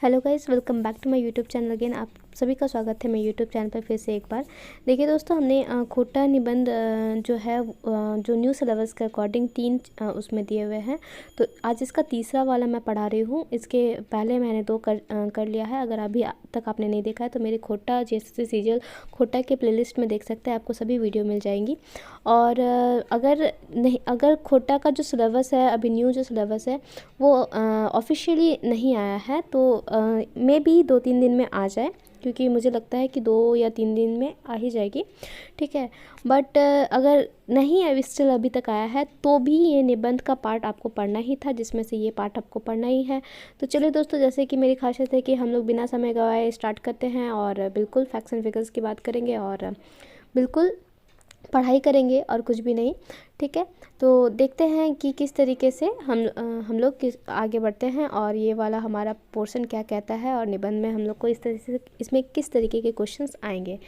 Hello guys, welcome back to my YouTube channel again. आप सभी का स्वागत है मेरे यूट्यूब चैनल पर फिर से एक बार। देखिए दोस्तों, हमने खोटा निबंध जो है जो न्यू सिलेबस के अकॉर्डिंग 3 उसमें दिए हुए हैं। तो आज इसका तीसरा वाला मैं पढ़ा रही हूँ। इसके पहले मैंने 2 कर लिया है। अगर अभी तक आपने नहीं देखा है तो मेरे खोटा JSS सीजीएल खोटा के प्लेलिस्ट में देख सकते हैं, आपको सभी वीडियो मिल जाएंगी। और अगर खोटा का जो सिलेबस है, अभी न्यू जो सिलेबस है वो ऑफिशियली नहीं आया है, तो मे बी 2-3 दिन में आ जाए, क्योंकि मुझे लगता है कि 2 या 3 दिन में आ ही जाएगी। ठीक है, बट अगर नहीं अभी स्टिल अभी तक आया है तो भी ये निबंध का पार्ट आपको पढ़ना ही था, जिसमें से ये पार्ट आपको पढ़ना ही है। तो चलिए दोस्तों, जैसे कि मेरी खासियत है कि हम लोग बिना समय गवाए स्टार्ट करते हैं और बिल्कुल फैक्ट्स एंड फिगर्स की बात करेंगे और बिल्कुल पढ़ाई करेंगे और कुछ भी नहीं। ठीक है, तो देखते हैं कि किस तरीके से हम लोग आगे बढ़ते हैं और ये वाला हमारा पोर्शन क्या कहता है और निबंध में हम लोग को इस तरह से इसमें किस तरीके के क्वेश्चंस आएंगे।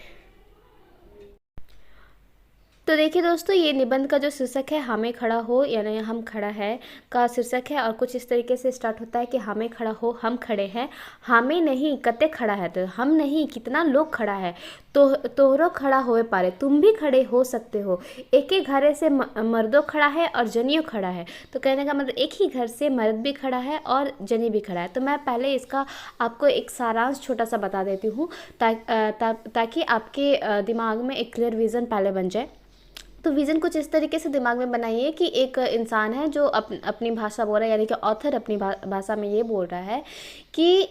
तो देखिए दोस्तों, ये निबंध का जो शीर्षक है हमें खड़ा हो यानी हम खड़ा है का शीर्षक है और कुछ इस तरीके से स्टार्ट होता है कि हमें खड़ा हो, हम खड़े हैं। हमें नहीं कते खड़ा है, तो हम नहीं कितना लोग खड़ा है। तो तोहरो खड़ा होए पारे, तुम भी खड़े हो सकते हो। एक ही घरे से मर्दों खड़ा है और जनियो खड़ा है। तो कहने का मतलब एक ही घर से मर्द भी खड़ा है और जनी भी खड़ा है। तो मैं पहले इसका आपको एक सारांश छोटा सा बता देती हूँ ताकि आपके दिमाग में एक क्लियर विज़न पहले बन जाए। तो विज़न कुछ इस तरीके से दिमाग में बनाइए कि एक इंसान है जो अपनी भाषा बोल रहा है, यानी कि ऑथर अपनी भाषा में ये बोल रहा है कि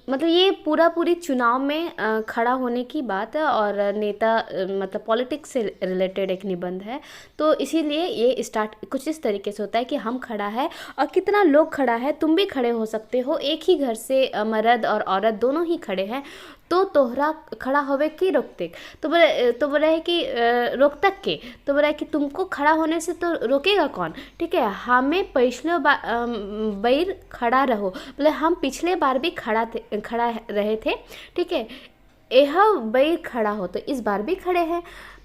मतलब ये पूरी चुनाव में खड़ा होने की बात है और नेता मतलब पॉलिटिक्स से रिलेटेड एक निबंध है। तो इसीलिए ये स्टार्ट कुछ इस तरीके से होता है कि हम खड़ा है और कितना लोग खड़ा है, तुम भी खड़े हो सकते हो। एक ही घर से मर्द और औरत दोनों ही खड़े हैं, तो तोहरा खड़ा होवे की रोकते। तो बोला है कि रोक तक के। तो बोला है कि तुमको खड़ा होने से तो रोकेगा कौन। ठीक है, हमें पिछले बार खड़ा रहो, बोले हम पिछले बार भी खड़ा रहे थे। ठीक है, यह बार खड़ा हो, तो इस बार भी खड़े हैं।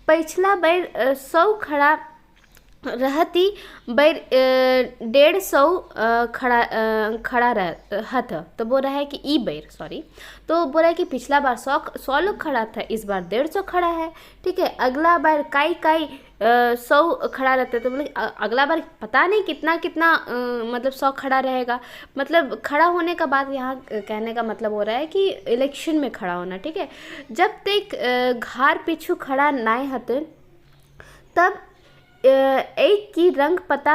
पिछला बार 100 खड़ा रहती, बैर 150 खड़ा रहता। तो बोल रहा है कि ई बैर सॉरी, तो बोल रहा है कि पिछला बार 100 लोग खड़ा था, इस बार 150 खड़ा है। ठीक है, अगला बार काई 100 खड़ा रहता है। तो बोले अगला बार पता नहीं कितना मतलब 100 खड़ा रहेगा। मतलब खड़ा होने का बात यहाँ कहने का मतलब हो रहा है कि इलेक्शन में खड़ा होना। ठीक है, जब तक घर पीछू खड़ा नहीं हते तब एक की रंग पता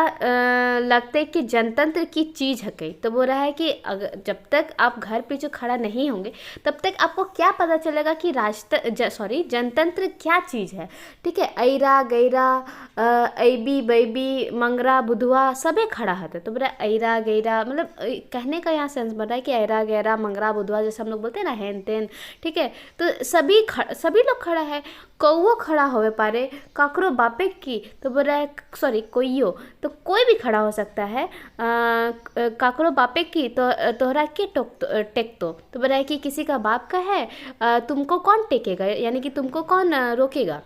लगते कि जनतंत्र की चीज़ है कई। तो बोल रहा है कि अगर जब तक आप घर पीछे खड़ा नहीं होंगे तब तक आपको क्या पता चलेगा कि जनतंत्र क्या चीज़ है। ठीक है, ऐरा गैरा ऐबी बैबी मंगरा बुधवा सबे खड़ा है। तो बोला ऐरा गैरा मतलब कहने का यहाँ सेंस बन रहा है कि ऐरा गैरा मंगरा बुधवा जैसे हम लोग बोलते हैं ना, हेन तेन। ठीक है, तो सभी लोग खड़ा है। कौओ खड़ा होवे पारे काकरो बापे की। तो बोल रहा है सॉरी कोइयो, तो कोई भी खड़ा हो सकता है। काकरो बापे की तो तोहरा के टेक तो बोल रहा है कि किसी का बाप का है, तुमको कौन टेकेगा, यानी कि तुमको कौन रोकेगा।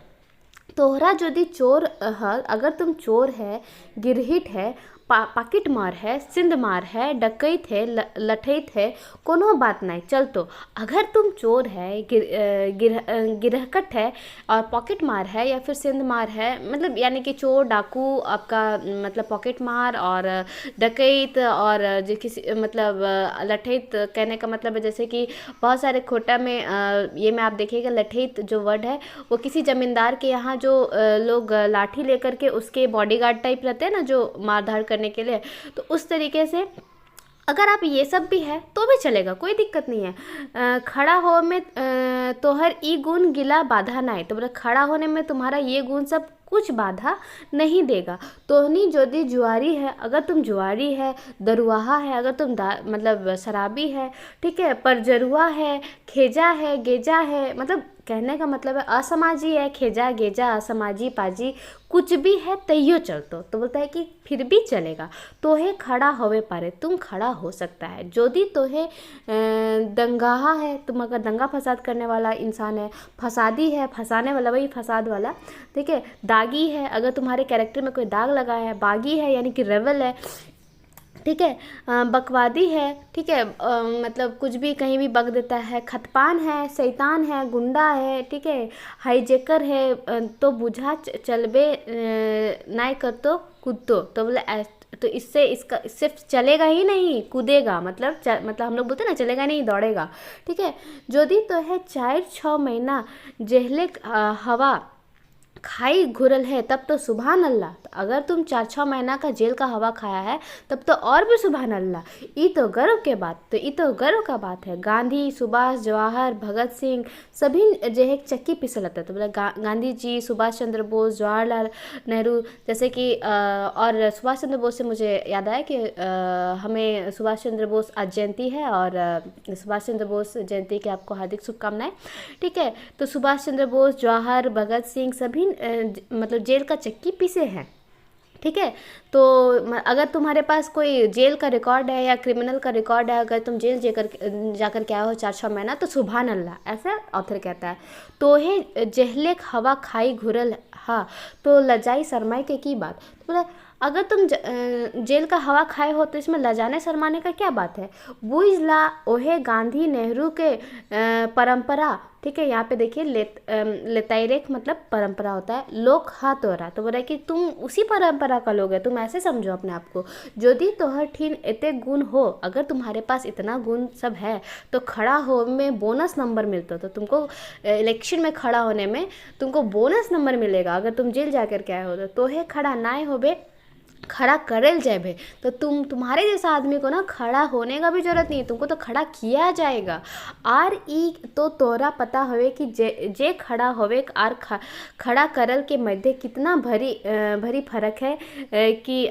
तोहरा यदि चोर है, अगर तुम चोर है, गिरहिट है, पाकिट मार है, सिंध मार है, डकैत है, लठैत है, कोनो बात नहीं चल। तो अगर तुम चोर है, गिरहकट है और पॉकेट मार है या फिर सिंध मार है, मतलब यानी कि चोर डाकू आपका मतलब पॉकेट मार और डकैत और जो किसी मतलब लठैत कहने का मतलब है जैसे कि बहुत सारे खोटा में ये में आप देखिएगा लठैत जो वर्ड है वो किसी ज़मींदार के यहाँ जो लोग लाठी लेकर के उसके बॉडीगार्ड टाइप रहते हैं ना, जो मारधाड़ करने के लिए। तो उस तरीके से अगर आप ये सब भी है तो भी चलेगा, कोई दिक्कत नहीं है। खड़ा हो में तोहर ई गुण गिला बाधा नहीं। तो बोला खड़ा होने में तुम्हारा ये गुण सब कुछ बाधा नहीं देगा। तोहनी यदि जुआरी है, अगर तुम जुआरी है, दरुआहा है, अगर तुम मतलब शराबी है, ठीक है, परजरुआ है, खेजा है, गेजा है, मतलब कहने का मतलब है असमाजी है, खेजा गेजा असमाजी पाजी कुछ भी है तैयो चलतो। तो बोलता है कि फिर भी चलेगा। तोहे खड़ा होवे पारे, तुम खड़ा हो सकता है। यदि तोहे दंगाहा है, तुम अगर दंगा फसाद करने वाला इंसान है, फसादी है, फंसाने वाला वही फसाद वाला। ठीक है, दागी है, अगर तुम्हारे कैरेक्टर में कोई दाग लगा है, बागी है यानी कि रेवल है, ठीक है। बकवादी है, ठीक है, मतलब कुछ भी कहीं भी बक देता है, खतपान है, शैतान है, गुंडा है, ठीक है, हाईजेकर है, तो बुझा चलबे नाय कर तो कूदो, तो बोले तो इससे इसका सिर्फ चलेगा ही नहीं, कूदेगा, मतलब हम लोग बोलते हैं ना, चलेगा नहीं दौड़ेगा, ठीक है। यदि तो है 4-6 महीना जेहले हवा खाई घुरल है तब तो सुबहान अल्लाह। तो अगर तुम 4-6 महीना का जेल का हवा खाया है तब तो और भी सुबहान अल्लाह। ई तो गर्व के बात, तो ई तो गर्व का बात है। गांधी, सुभाष, जवाहर, भगत सिंह सभी जो है चक्की पिसल है, तो बोला गांधी जी, सुभाष चंद्र बोस, जवाहरलाल नेहरू, जैसे कि और सुभाष चंद्र बोस से मुझे याद आया कि हमें सुभाष चंद्र बोस आज जयंती है, और सुभाष चंद्र बोस जयंती की आपको हार्दिक शुभकामनाएं, ठीक है। तो सुभाष चंद्र बोस, जवाहर, भगत सिंह सभी मतलब जेल का चक्की पीसे हैं, ठीक है। तो अगर तुम्हारे पास कोई जेल का रिकॉर्ड है या क्रिमिनल का रिकॉर्ड है, अगर तुम जेल जाकर के आए हो 4-6 महीना, तो सुभान अल्लाह, ऐसा ऑथर कहता है। तो है जहले हवा खाई घुरल, हाँ तो लजाई शरमाई के बात, तो बोले अगर तुम जेल का हवा खाए हो तो इसमें लजाने शर्माने का क्या बात है। बुझ ला ओहे गांधी नेहरू के परंपरा, ठीक है। यहाँ पे देखिए लेताइरेख मतलब परंपरा होता है, लोक हा तोरा, तो बोला कि तुम उसी परंपरा का लोग है, तुम ऐसे समझो अपने आप को। यदि तोहर ठीन इतने गुण हो, अगर तुम्हारे पास इतना गुण सब है तो खड़ा हो में बोनस नंबर मिलता, तो तुमको इलेक्शन में खड़ा होने में तुमको बोनस नंबर मिलेगा अगर तुम जेल जा कर के आए हो तो है खड़ा नाए होबे, खड़ा करल जाए, तो तुम्हारे जैसा आदमी को ना खड़ा होने का भी जरूरत नहीं है, तुमको तो खड़ा किया जाएगा। आर ई तो तोरा पता होवे कि जे खड़ा होवे आर खड़ा करल के मध्य कितना भरी फर्क है कि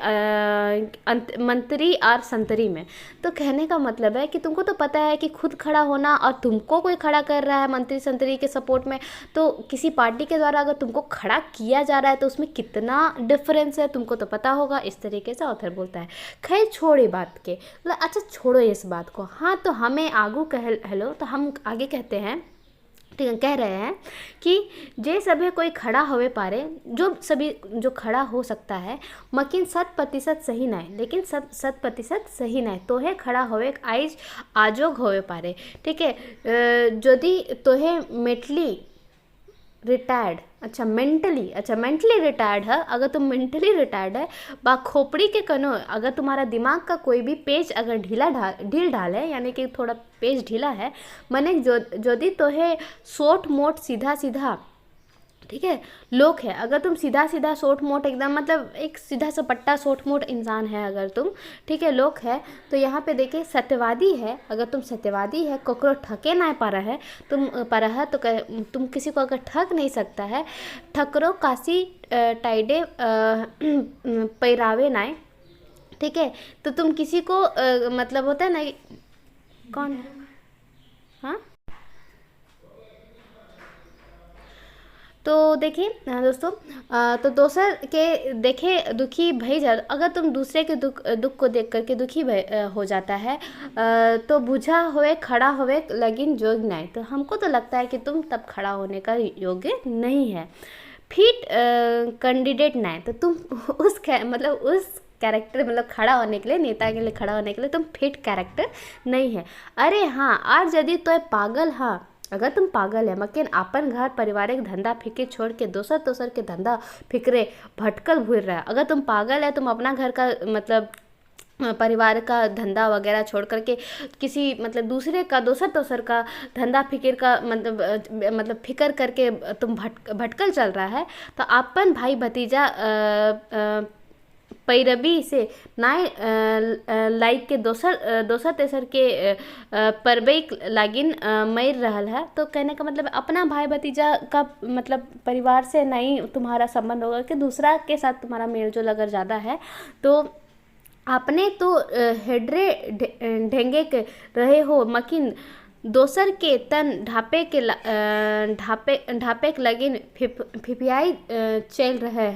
मंत्री और संतरी में। तो कहने का मतलब है कि तुमको तो पता है कि खुद खड़ा होना और तुमको कोई खड़ा कर रहा है मंत्री संतरी के सपोर्ट में, तो किसी पार्टी के द्वारा अगर तुमको खड़ा किया जा रहा है तो उसमें कितना डिफरेंस है तुमको तो पता होगा। इस तरीके से ऑथर बोलता है। खैर छोड़े बात के, मतलब अच्छा छोड़ो इस बात को। हाँ तो हमें आगू हेलो, तो हम आगे कहते हैं, ठीक है, कह रहे हैं कि जे सभी कोई खड़ा होवे पारे, जो खड़ा हो सकता है, मकिन 100% सही नहीं, लेकिन 100% सही नहीं, तो है खड़ा होवे आजोग होवे पारे, ठीक है। यदि तोहे मेंटली रिटायर्ड है, अगर तुम मेंटली रिटायर्ड है बा खोपड़ी के कनो, अगर तुम्हारा दिमाग का कोई भी पेज अगर ढील ढाल है, यानी कि थोड़ा पेज ढीला है, माने यदि तो है सोट मोट सीधा सीधा, ठीक है, लोग है, अगर तुम सीधा सीधा सोट मोट एकदम मतलब एक सीधा सपट्टा सोट मोट इंसान है अगर तुम, ठीक है, लोग है, तो यहाँ पे देखिए सत्यवादी है, अगर तुम सत्यवादी है, ककरो ठके ना पा रहा है तो तुम किसी को अगर ठग नहीं सकता है, ठकरो काशी टाइडे पैरावे नाय, ठीक है, तो तुम किसी को मतलब होता है ना, कौन, हाँ तो देखिए दोस्तों, तो दोसर के देखे दुखी भई जा, अगर तुम दूसरे के दुख को देख करके दुखी हो जाता है, तो बुझा होए खड़ा होए लगिन जोग नहीं, तो हमको तो लगता है कि तुम तब खड़ा होने का योग्य नहीं है। फिट कैंडिडेट नहीं, तो तुम उस कैरेक्टर मतलब खड़ा होने के लिए, नेता के लिए खड़ा होने के लिए तुम फिट कैरेक्टर नहीं है। अरे हाँ, और यदि तो पागल, हाँ अगर तुम पागल है, मकिन अपन घर पारिवारिक धंधा फिक्र छोड़ के दोसर के धंधा फिक्रे भटकल भूल रहा है, अगर तुम पागल है, तुम अपना घर का मतलब परिवार का धंधा वगैरह छोड़ करके किसी मतलब दोसर का धंधा फिक्र का मतलब फिक्र करके तुम भटकल चल रहा है, तो अपन भाई भतीजा पैरवी से नाय लाइक के दोसर तेसर के परबई लागिन मर रहल है। तो कहने का मतलब अपना भाई भतीजा का मतलब परिवार से नहीं तुम्हारा संबंध होगा कि दूसरा के साथ तुम्हारा मेल जोल अगर ज़्यादा है, तो आपने तो हेडरे ढेंगे के रहे हो, मकिन दोसर के तन ढापे के लगिन फिफियाई चल रहे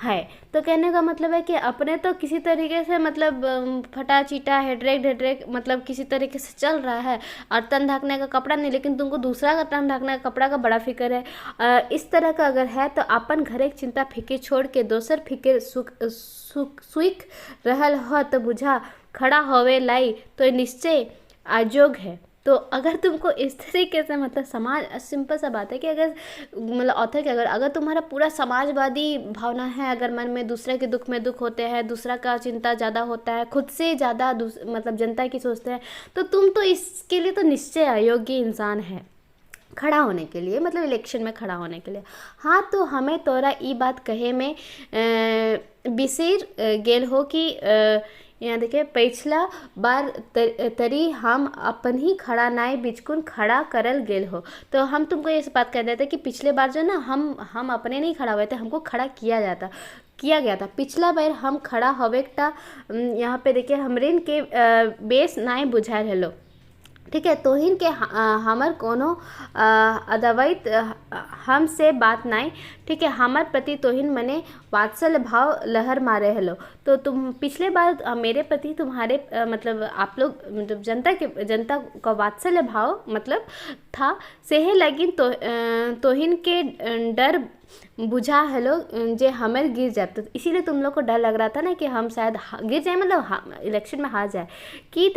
है। तो कहने का मतलब है कि अपने तो किसी तरीके से मतलब फटा चीटा हेड्रेक मतलब किसी तरीके से चल रहा है और तन ढकने का कपड़ा नहीं, लेकिन तुमको दूसरा का तन ढकने का कपड़ा का बड़ा फिक्र है। इस तरह का अगर है तो अपन घरे की चिंता फिक्र छोड़ के दोसर फिक्र सुख रहल हो, तो बुझा खड़ा होवे लाई तो निश्चय अजोग है। तो अगर तुमको इस तरीके से मतलब समाज, सिंपल सा बात है कि अगर मतलब ऑथर के अगर तुम्हारा पूरा समाजवादी भावना है, अगर मन में दूसरे के दुख में दुख होते हैं, दूसरा का चिंता ज़्यादा होता है, खुद से ज़्यादा मतलब जनता की सोचते हैं, तो तुम तो इसके लिए तो निश्चय अयोग्य इंसान है खड़ा होने के लिए, मतलब इलेक्शन में खड़ा होने के लिए। हाँ, तो हमें तोरा ई बात कहे में बिसेर गेल हो कि यहाँ देखिए, पिछला बार तरी हम अपन ही खड़ा नाय बिचकुन खड़ा करल गेल हो। तो हम तुमको ये बात कह देते कि पिछले बार जो ना हम अपने नहीं खड़ा हुए थे, हमको खड़ा किया गया था। पिछला बार हम खड़ा होवेटा यहाँ पे देखिए हमरिन के बेस नाय बुझायल हेलो, ठीक है। तोहिन के हमर कोनो अदवैत हमसे बात नाय, ठीक है। हमर प्रति तोहिन मने वात्सल्य भाव लहर मारे हेलो। तो तुम पिछले बार मेरे प्रति तुम्हारे मतलब आप लोग मतलब जनता का वात्सल्य भाव मतलब था, सेहे लगिन तोहिन के डर बुझा हेलो जे हमर गिर जाए। तो इसीलिए तुम लोग को डर लग रहा था ना कि हम शायद गिर जाए, मतलब इलेक्शन में हार जाए। कि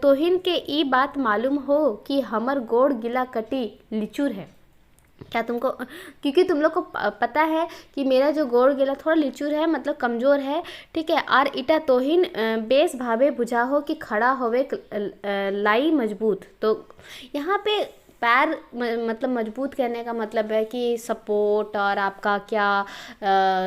तोहिन के ई बात मालूम हो कि हमर गोड़ गिला कटी लिचूर है। क्या तुमको, क्योंकि तुम लोग को पता है कि मेरा जो गोड़ गिला थोड़ा लिचूर है, मतलब कमज़ोर है, ठीक है। और इटा तोहिन बेस भावे बुझा हो कि खड़ा होवे लाई मजबूत। तो यहाँ पे पैर मतलब मजबूत कहने का मतलब है कि सपोर्ट और आपका क्या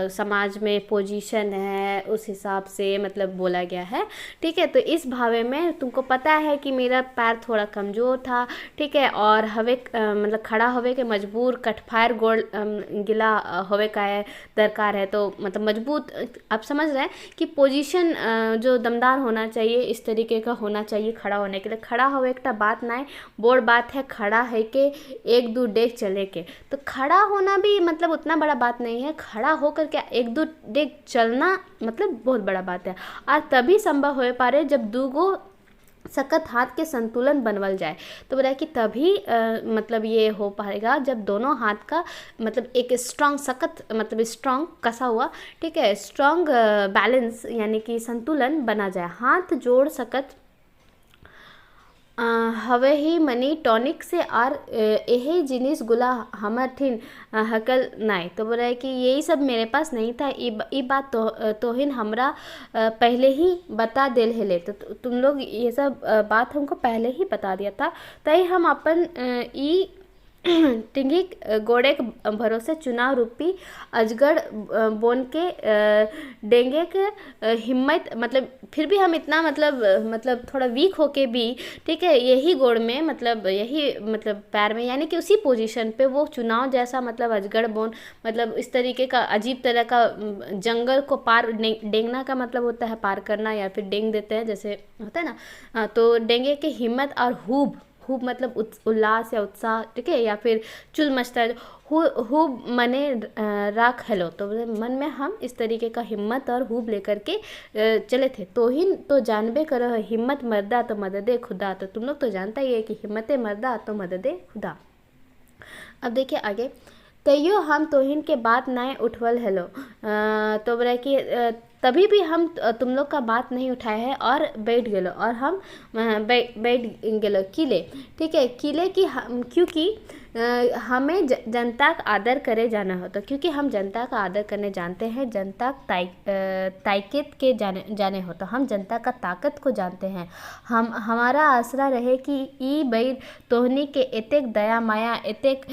समाज में पोजीशन है उस हिसाब से मतलब बोला गया है, ठीक है। तो इस भावे में तुमको पता है कि मेरा पैर थोड़ा कमज़ोर था, ठीक है। और हवे मतलब खड़ा होवे के मजबूर कटफायर गोड़ गिला होवे का है दरकार है। तो मतलब मजबूत, आप समझ रहे हैं कि पोजीशन जो दमदार होना चाहिए, इस तरीके का होना चाहिए खड़ा होने के लिए। खड़ा होवे एक बात ना है, बोर्ड बात है खड़ा है कि एक दो डेग चले के। तो खड़ा होना भी मतलब उतना बड़ा बात नहीं है, खड़ा होकर के एक दो डेग चलना मतलब बहुत बड़ा बात है। और तभी संभव हो पा रहे जब दूगो सकत हाथ के संतुलन बनवल जाए। तो बोला कि तभी मतलब ये हो पाएगा जब दोनों हाथ का मतलब एक स्ट्रांग सकत मतलब स्ट्रांग कसा हुआ, ठीक है, स्ट्रांग बैलेंस यानी कि संतुलन बना जाए। हाथ जोड़ सकत हवे ही मनी टॉनिक से और यही जिनिस गुला हमर ठिन हकल नाय। तो बोल रहा है कि यही सब मेरे पास नहीं था। ये बात तोहिन हमरा पहले ही बता देल हेले। तो तुम लोग ये सब बात हमको पहले ही बता दिया था, तई हम अपन ई टिंगी गोड़े के भरोसे चुनाव रूपी अजगढ़ बोन के डेंगे के हिम्मत मतलब फिर भी हम इतना मतलब थोड़ा वीक होके भी, ठीक है, यही गोड़ में मतलब यही मतलब पैर में यानी कि उसी पोजीशन पे वो चुनाव जैसा मतलब अजगढ़ बोन मतलब इस तरीके का अजीब तरह का जंगल को पार डेंगना का मतलब होता है पार करना या फिर डेंग देते हैं जैसे होता है ना। तो डेंगे के हिम्मत और खूब मतलब उल्लास या उत्साह, ठीक है, या फिर चुल मचता खूब मने राख हेलो। तो मन में हम इस तरीके का हिम्मत और खूब लेकर के चले थे। तोहिन तो जानबे करो हिम्मत मर्दा तो मददे खुदा। तो तुम लोग तो जानता ही है कि हिम्मत मर्दा तो मददे खुदा। अब देखिए आगे, तैयो हम तोहिन के बात नाय उठवल हेलो। तो बोला कि तभी भी हम तुम लोग का बात नहीं उठाए हैं और बैठ गेलो। और हम बैठ गेलो किले, ठीक है, किले की क्योंकि हमें जनता का आदर करे जाना हो। तो क्योंकि हम जनता का आदर करने जानते हैं, जनता ताकत के जाने हो। तो हम जनता का ताकत को जानते हैं। हमारा आसरा रहे कि ई बैर तोहनी के एतेक दया माया एतेक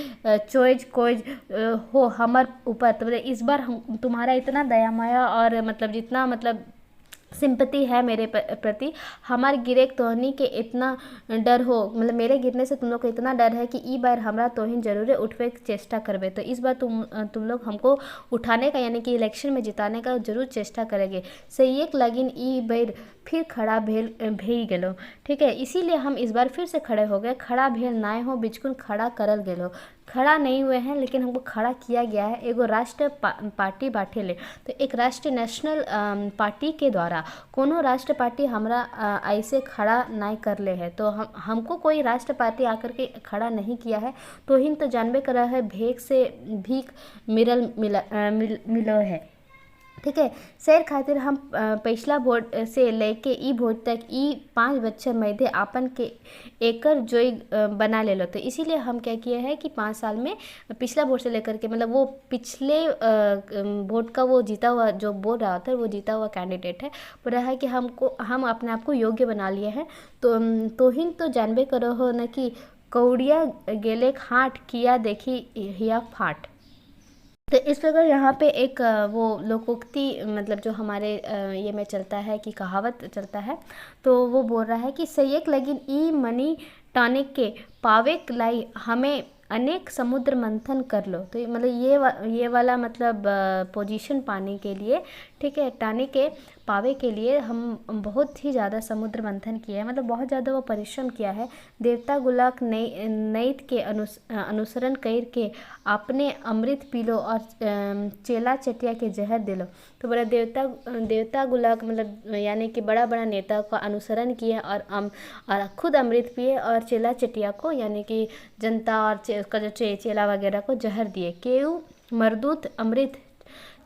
चोइज कोइज हो हमर ऊपर। तो इस बार हम तुम्हारा इतना दया माया और मतलब जितना मतलब सिंपैथी है मेरे प्रति, हमार गिरे तोहनी के इतना डर हो मतलब मेरे गिरने से तुम लोग को इतना डर है कि ई बार हमरा तोहिन जरूर उठवे की चेष्टा करबे। तो इस बार तुम लोग हमको उठाने का यानी कि इलेक्शन में जिताने का जरूर चेष्टा करेंगे। सही एक लगिन ई बार फिर खड़ा भेल गेलो, ठीक है। इसीलिए हम इस बार फिर से खड़े हो गए। खड़ा भेल नाय हो बिल्कुल खड़ा करल गेलो। खड़ा नहीं हुए हैं लेकिन हमको खड़ा किया गया है। एगो राष्ट्र पार्टी बाटे ले। तो एक राष्ट्रीय नेशनल पार्टी के द्वारा कोनो राष्ट्र पार्टी हमरा ऐसे खड़ा नहीं कर ले है। तो हमको कोई राष्ट्र पार्टी आकर के खड़ा नहीं किया है। तो हिन तो जानबे कर रहा है भेग से भीख मिलो है, ठीक है। शेर खातिर हम पिछला वोट से लेके ई वोट तक ई 5 बच्चर मैदे आपन के एकर जोई बना ले लो। तो इसीलिए हम क्या किए हैं कि 5 साल में पिछला वोट से लेकर के मतलब वो पिछले वोट का वो जीता हुआ जो बोल रहा था वो जीता हुआ कैंडिडेट है, बोल रहा है कि हम अपने आप को योग्य बना लिए हैं। तो हिन तो जानबे करो हो न कि कौड़िया गेले खाट किया देखी हिया फाट। तो इस प्रकार यहाँ पे एक वो लोकोक्ति मतलब जो हमारे ये में चलता है कि कहावत चलता है, तो वो बोल रहा है कि सैयक लगिन ई मनी टानिक के पावेक लाई हमें अनेक समुद्र मंथन कर लो। तो मतलब ये वाला मतलब पोजीशन पाने के लिए, ठीक है, टाने के पावे के लिए हम बहुत ही ज़्यादा समुद्र मंथन किया है, मतलब बहुत ज़्यादा वो परिश्रम किया है। देवता गुलाक नैत के अनुसरण कर के आपने अमृत पी लो और चेला चटिया के जहर दे लो। तो बड़ा देवता गुलाक मतलब यानी कि बड़ा बड़ा नेता का अनुसरण किए और खुद अमृत पिए और चेला चटिया को यानी कि जनता और उसका जो चेला वगैरह को जहर दिए। केऊ मरदूत अमृत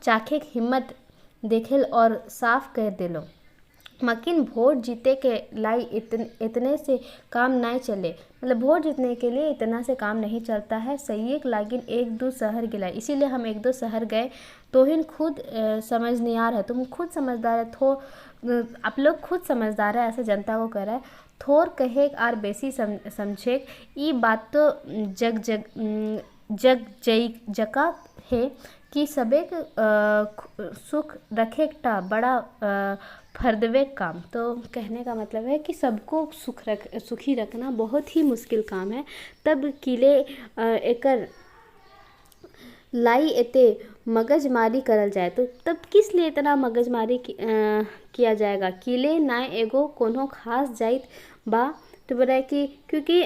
चाखे हिम्मत देखेल और साफ कर दे लो। मकिन वोट जीते के लाई इतने से काम नहीं चले, मतलब वोट जीतने के लिए इतना से काम नहीं चलता है। सैयक लागिन 1-2 शहर गिलाए, इसीलिए हम 1-2 शहर गए। तोहिन खुद समझनियार है, तुम खुद समझदार है, आप लोग खुद समझदार है, ऐसे जनता को कह रहा है। थोर कहे आर बेसी समझे ई बात तो जग जका है कि सबे सुख रखे टा बड़ा फर्दवे काम। तो कहने का मतलब है कि सबको सुखी रखना बहुत ही मुश्किल काम है। तब किले एकर लाई एते मगजमारी करल जाए, तो तब किस लिए इतना मगजमारी किया जाएगा। किले ना एगो कोनो खास जाइत बा, तो बोला है कि क्योंकि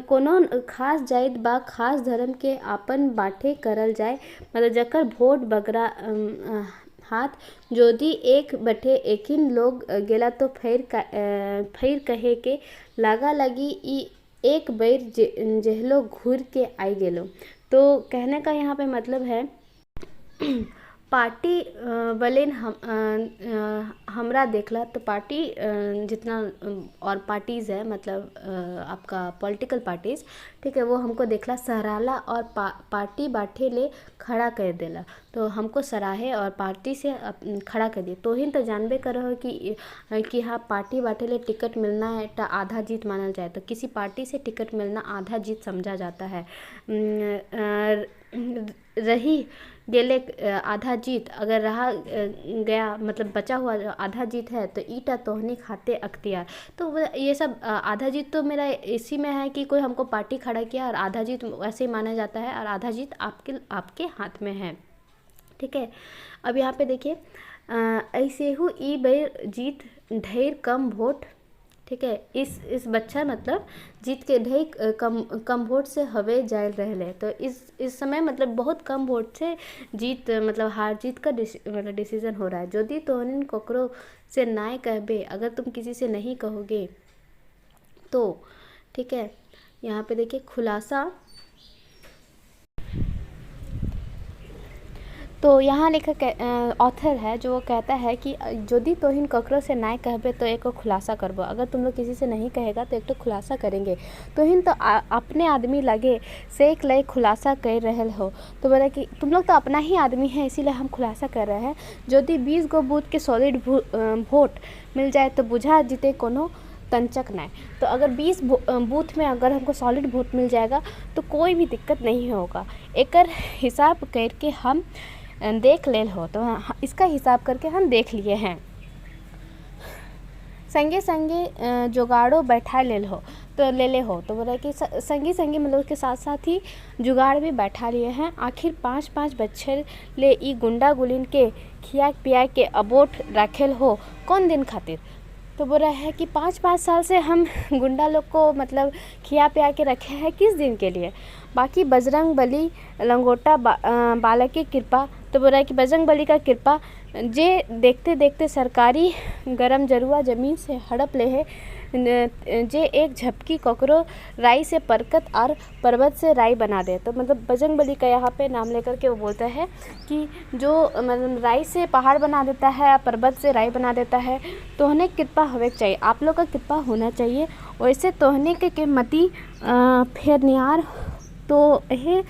कोनो खास जाइत बा खास धर्म के आपन बाटे करल जाए, मतलब जकर वोट बगरा हाथ जोदी एक बटे एकिन लोग गेला तो फिर कहे के लागा लगी ई एक बेर जेहलो घूर के आई गेलो। तो कहने का यहाँ पे मतलब है पार्टी वाले हमरा देखला तो पार्टी जितना और पार्टीज़ है मतलब आपका पॉलिटिकल पार्टीज़, ठीक है, वो हमको देखला सराहला और पार्टी बाटे ले खड़ा कर देला। तो हमको सराहे और पार्टी से खड़ा कर दिए। तो ही तो जानबे करो हो कि हाँ पार्टी बाटे ले टिकट मिलना है तो आधा जीत माना जाए। तो किसी पार्टी से टिकट मिलना आधा जीत समझा जाता है। रही गेले आधा जीत अगर रहा गया मतलब बचा हुआ आधा जीत है तो ईटा तोहनी खाते अख्तियार। तो ये सब आधा जीत तो मेरा इसी में है कि कोई हमको पार्टी खड़ा किया और आधा जीत वैसे ही माना जाता है और आधा जीत आपके हाथ में है, ठीक है। अब यहाँ पे देखिए ऐसे हु ई बेर जीत ढेर कम वोट, ठीक है, इस बच्चा मतलब जीत के ढेर कम वोट से हवे जायल रहले। तो इस समय मतलब बहुत कम वोट से जीत मतलब हार जीत का मतलब डिसीजन हो रहा है। यदि तोहनिन ककरो से नाय कहबे, अगर तुम किसी से नहीं कहोगे तो, ठीक है। यहाँ पे देखिए खुलासा, तो यहाँ लेखक ऑथर है जो वो कहता है कि यदि तोहिन ककरो से नाय कहबे तो एक खुलासा करबो, अगर तुम लोग किसी से नहीं कहेगा तो एक तो खुलासा करेंगे। तोहिन तो अपने आदमी लगे से एक लय खुलासा कर रहे हो। तो बोला कि तुम लोग तो अपना ही आदमी है इसीलिए हम खुलासा कर रहे हैं। यदि 20 गो बूथ के सॉलिड वोट मिल जाए तो बुझा जीते कोनो तंचक नहीं। तो अगर 20 बूथ में अगर हमको सॉलिड वोट मिल जाएगा तो कोई भी दिक्कत नहीं होगा। एकर हिसाब करके हम देख ले हो, तो इसका हिसाब करके हम देख लिए हैं। संगे संगे जुगाड़ो बैठा ले हो, तो ले ले हो, तो बोला कि संगी मतलब के साथ साथ ही जुगाड़ भी बैठा लिए हैं। आखिर 5-5 बच्चर ले ई गुंडा गुलिन के खिया पिया के अबोट रखेल हो कौन दिन खातिर। तो बोल रहा है कि 5-5 साल से हम गुंडा लोग को मतलब खिया पिया के रखे हैं किस दिन के लिए। बाकी बजरंग बली लंगोटा बालक की कृपा, तो बोल रहा है कि बजरंग बली का कृपा जे देखते देखते सरकारी गरम जरुआ ज़मीन से हड़प ले है जे एक झपकी ककरो राई से परकत और पर्वत से राई बना दे। तो मतलब बजरंगबली का यहाँ पे नाम लेकर के वो बोलता है कि जो मतलब राई से पहाड़ बना देता है, पर्वत से राई बना देता है, तोहने कृपा होवे चाहिए, आप लोग का कृपा होना चाहिए। वैसे तोहने के मती फेरनिहार तो हे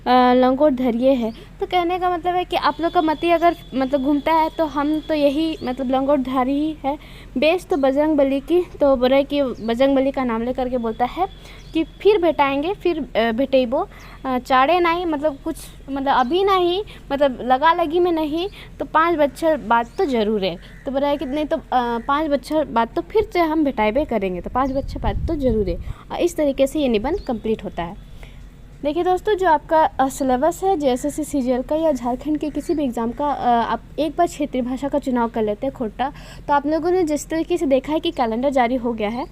लंगोट धरिए है। तो कहने का मतलब है कि आप लोग का मती अगर मतलब घूमता है तो हम तो यही मतलब लंगोट धारी ही है। बेस तो बजरंगबली की, तो बोले कि बजरंगबली का नाम लेकर के बोलता है कि फिर भेटाएंगे, फिर भेटेबो चाड़े नहीं, मतलब कुछ मतलब अभी नहीं, मतलब लगा लगी में नहीं, तो 5 बच्चर बाद तो ज़रूर है। तो बोला है कि नहीं तो 5 बच्चर बाद तो फिर से हम भेटाइबे करेंगे, तो 5 बच्चर बाद तो ज़रूर है। इस तरीके से ये निबंध कंप्लीट होता है। देखिए दोस्तों, जो आपका सिलेबस है जेएसएससी सीजीएल का या झारखंड के किसी भी एग्ज़ाम का, आप एक बार क्षेत्रीय भाषा का चुनाव कर लेते हैं खोटा, तो आप लोगों ने जिस तरीके से देखा है कि कैलेंडर जारी हो गया है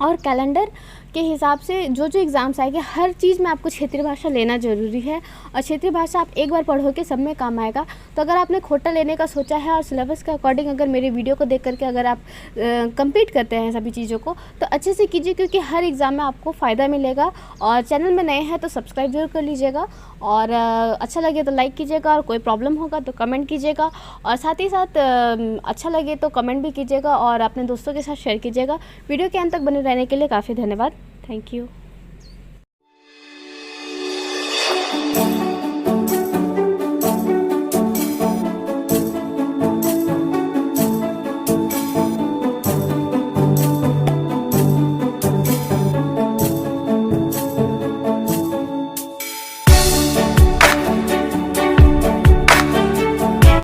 और कैलेंडर के हिसाब से जो जो एग्ज़ाम्स आएंगे हर चीज़ में आपको क्षेत्रीय भाषा लेना ज़रूरी है। और क्षेत्रीय भाषा आप एक बार पढ़ोगे सब में काम आएगा। तो अगर आपने खोटा लेने का सोचा है और सिलेबस के अकॉर्डिंग अगर मेरे वीडियो को देख करके अगर आप कंप्लीट करते हैं सभी चीज़ों को, तो अच्छे से कीजिए, क्योंकि हर एग्ज़ाम में आपको फ़ायदा मिलेगा। और चैनल में नए हैं तो सब्सक्राइब जरूर कर लीजिएगा, और अच्छा लगे तो लाइक कीजिएगा, और कोई प्रॉब्लम होगा तो कमेंट कीजिएगा, और साथ ही साथ अच्छा लगे तो कमेंट भी कीजिएगा और अपने दोस्तों के साथ शेयर कीजिएगा। वीडियो के अंत तक बने रहने के लिए काफ़ी धन्यवाद। Thank you.